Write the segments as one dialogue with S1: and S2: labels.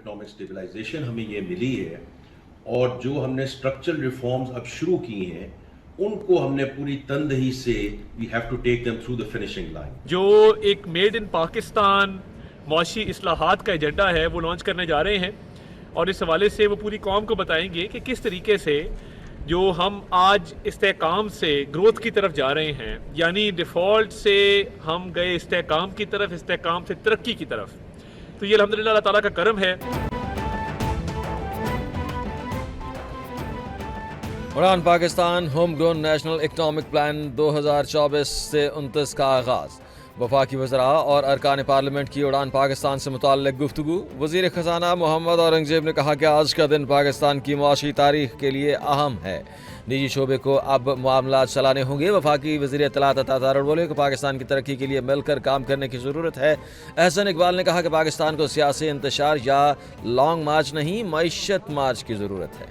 S1: Economic stabilisation ہمیں یہ ملی ہے اور جو ہم نے اسٹرکچرل ریفارمز اب شروع کی ہیں ان کو ہم نے پوری تندہی سے we have to take them through the finishing line.
S2: جو ایک میڈ ان پاکستان معاشی اصلاحات کا ایجنڈا ہے وہ لانچ کرنے جا رہے ہیں اور اس حوالے سے وہ پوری قوم کو بتائیں گے کہ کس طریقے سے جو ہم آج استحکام سے گروتھ کی طرف جا رہے ہیں، یعنی ڈیفالٹ سے ہم گئے استحکام کی طرف، استحکام سے ترقی کی طرف. تو یہ الحمدللہ اللہ تعالیٰ کا کرم ہے.
S3: Uraan Pakistan home grown national economic plan 2024 سے 29 کا آغاز. وفاقی وزراء اور ارکان پارلیمنٹ کی اڑان پاکستان سے متعلق گفتگو. وزیر خزانہ محمد اورنگزیب نے کہا کہ آج کا دن پاکستان کی معاشی تاریخ کے لیے اہم ہے. نجی شعبے کو اب معاملات چلانے ہوں گے. وفاقی وزیر اطلاعات عطا تارڑ بولے کہ پاکستان کی ترقی کے لیے مل کر کام کرنے کی ضرورت ہے. احسن اقبال نے کہا کہ پاکستان کو سیاسی انتشار یا لانگ مارچ نہیں، معیشت مارچ کی ضرورت ہے.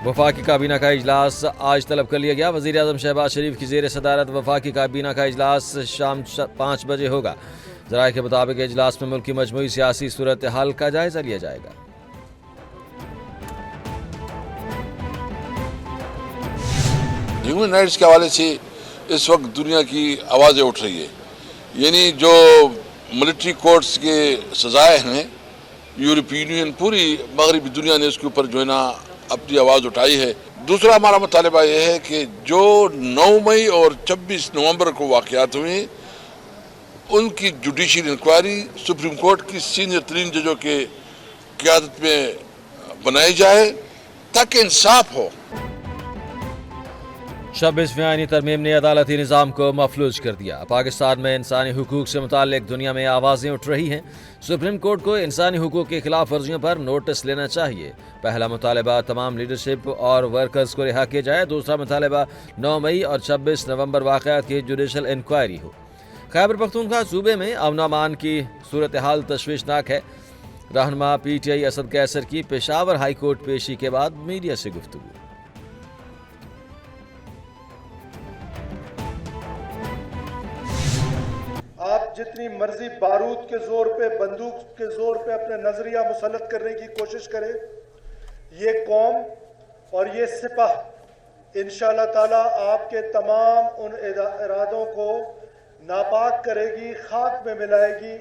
S3: وفاقی کابینہ کا اجلاس آج طلب کر لیا گیا. وزیر اعظم شہباز شریف کی زیر صدارت وفاقی کابینہ کا اجلاس شام 5 بجے ہوگا. ذرائع کے مطابق اجلاس میں ملک کی مجموعی سیاسی صورتحال کا جائزہ لیا جائے گا.
S4: ہیومن رائٹس کے حوالے سے اس وقت دنیا کی آوازیں اٹھ رہی ہے. یعنی جو ملٹری کورٹس کے سزائیں ہیں، یورپی یونین پوری مغربی دنیا نے اس کے اوپر جو ہے نا اپنی آواز اٹھائی ہے. دوسرا ہمارا مطالبہ یہ ہے کہ جو 9 مئی اور 26 نومبر کو واقعات ہوئے ان کی جوڈیشل انکوائری سپریم کورٹ کی سینئر ترین ججوں کے قیادت میں بنائی جائے تاکہ انصاف ہو.
S3: 26ویں آئینی ترمیم نے عدالتی نظام کو مفلوج کر دیا. پاکستان میں انسانی حقوق سے متعلق دنیا میں آوازیں اٹھ رہی ہیں. سپریم کورٹ کو انسانی حقوق کی خلاف ورزیوں پر نوٹس لینا چاہیے. پہلا مطالبہ تمام لیڈرشپ اور ورکرز کو رہا کیا جائے. دوسرا مطالبہ 9 مئی اور 26 نومبر واقعات کی جوڈیشل انکوائری ہو. خیبر پختونخوا صوبے میں امن و امان کی صورتحال تشویشناک ہے. رہنما پی ٹی آئی اسد قیصر کی پشاور ہائی کورٹ پیشی کے بعد میڈیا سے گفتگو.
S5: آپ جتنی مرضی بارود کے زور پہ، بندوق کے زور پہ اپنے نظریہ مسلط کرنے کی کوشش کرے، یہ قوم اور یہ سپاہ انشاءاللہ تعالیٰ آپ کے تمام ان ارادوں کو ناپاک کرے گی، خاک میں ملائے گی.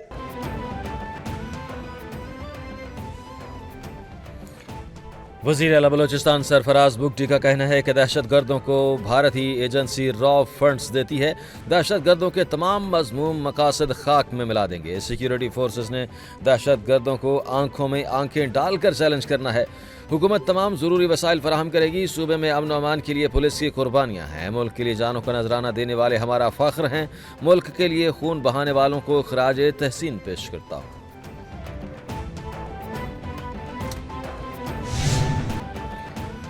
S3: وزیر اعلیٰ بلوچستان سرفراز بگٹی کا کہنا ہے کہ دہشت گردوں کو بھارتی ایجنسی را فنڈز دیتی ہے. دہشت گردوں کے تمام مذموم مقاصد خاک میں ملا دیں گے. سیکیورٹی فورسز نے دہشت گردوں کو آنکھوں میں آنکھیں ڈال کر چیلنج کرنا ہے. حکومت تمام ضروری وسائل فراہم کرے گی. صوبے میں امن و امان کے لیے پولیس کی قربانیاں ہیں. ملک کے لیے جانوں کا نذرانہ دینے والے ہمارا فخر ہیں. ملک کے لیے خون بہانے والوں کو خراج تحسین پیش کرتا ہوں.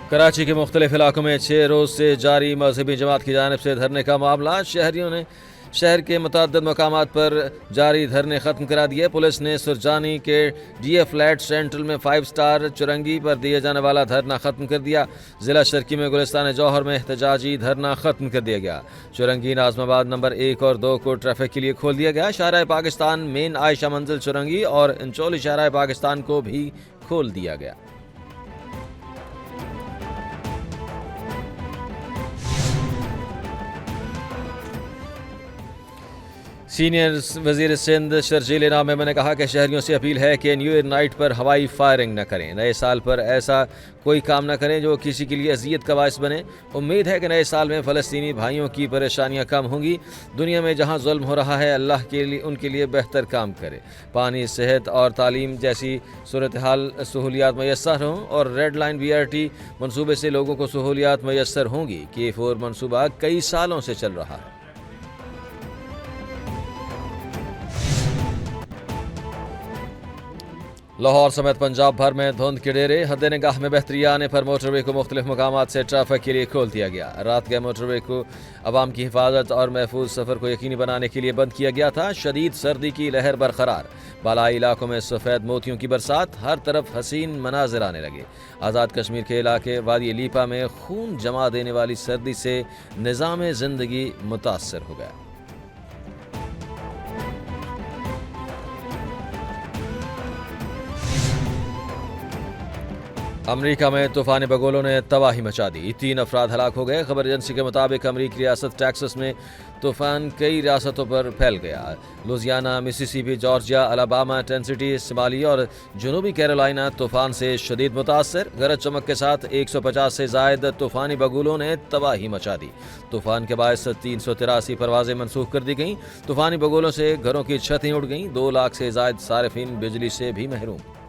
S3: کراچی کے مختلف علاقوں میں 6 روز سے جاری مذہبی جماعت کی جانب سے دھرنے کا معاملہ. شہریوں نے شہر کے متعدد مقامات پر جاری دھرنے ختم کرا دیے. پولیس نے سرجانی کے ڈی اے فلیٹ سینٹرل میں 5 سٹار چرنگی پر دیے جانے والا دھرنا ختم کر دیا. ضلع شرکی میں گلستان جوہر میں احتجاجی دھرنا ختم کر دیا گیا. چرنگی ناظم آباد نمبر 1 اور 2 کو ٹریفک کے لیے کھول دیا گیا. شاہراہ پاکستان مین عائشہ منزل چرنگی اور انچولی شاہراہ پاکستان کو بھی کھول دیا گیا. سینئر وزیر سندھ شرجیل نامے میں نے کہا کہ شہریوں سے اپیل ہے کہ نیو ایئر نائٹ پر ہوائی فائرنگ نہ کریں. نئے سال پر ایسا کوئی کام نہ کریں جو کسی کے لیے اذیت کا باعث بنے. امید ہے کہ نئے سال میں فلسطینی بھائیوں کی پریشانیاں کم ہوں گی. دنیا میں جہاں ظلم ہو رہا ہے اللہ کے لیے ان کے لیے بہتر کام کرے. پانی، صحت اور تعلیم جیسی صورتحال سہولیات میسر ہوں اور ریڈ لائن BRT منصوبے سے لوگوں کو سہولیات میسر ہوں گی. K4 منصوبہ کئی سالوں سے چل رہا ہے. لاہور سمیت پنجاب بھر میں دھند کے ڈیرے. حد نگاہ میں بہتری آنے پر موٹر وے کو مختلف مقامات سے ٹریفک کے لیے کھول دیا گیا. رات کے موٹر وے کو عوام کی حفاظت اور محفوظ سفر کو یقینی بنانے کے لیے بند کیا گیا تھا. شدید سردی کی لہر برقرار. بالائی علاقوں میں سفید موتیوں کی برسات. ہر طرف حسین مناظر آنے لگے. آزاد کشمیر کے علاقے وادی لیپا میں خون جما دینے والی سردی سے نظام زندگی متاثر ہو گیا. امریکہ میں طوفانی بگولوں نے تباہی مچا دی، 3 افراد ہلاک ہو گئے۔ خبر ایجنسی کے مطابق امریکی ریاست ٹیکساس میں طوفان کئی ریاستوں پر پھیل گیا۔ Louisiana, Mississippi, Georgia, Alabama, Tennessee, شمالی اور جنوبی کیرولائنا طوفان سے شدید متاثر۔ گرج چمک کے ساتھ 150 سے زائد طوفانی بگولوں نے تباہی مچا دی۔ طوفان کے باعث 383 پروازیں منسوخ کر دی گئیں۔ طوفانی بگولوں سے گھروں کی چھتیں اڑ گئیں، 2 لاکھ سے زائد صارفین بجلی سے بھی محروم۔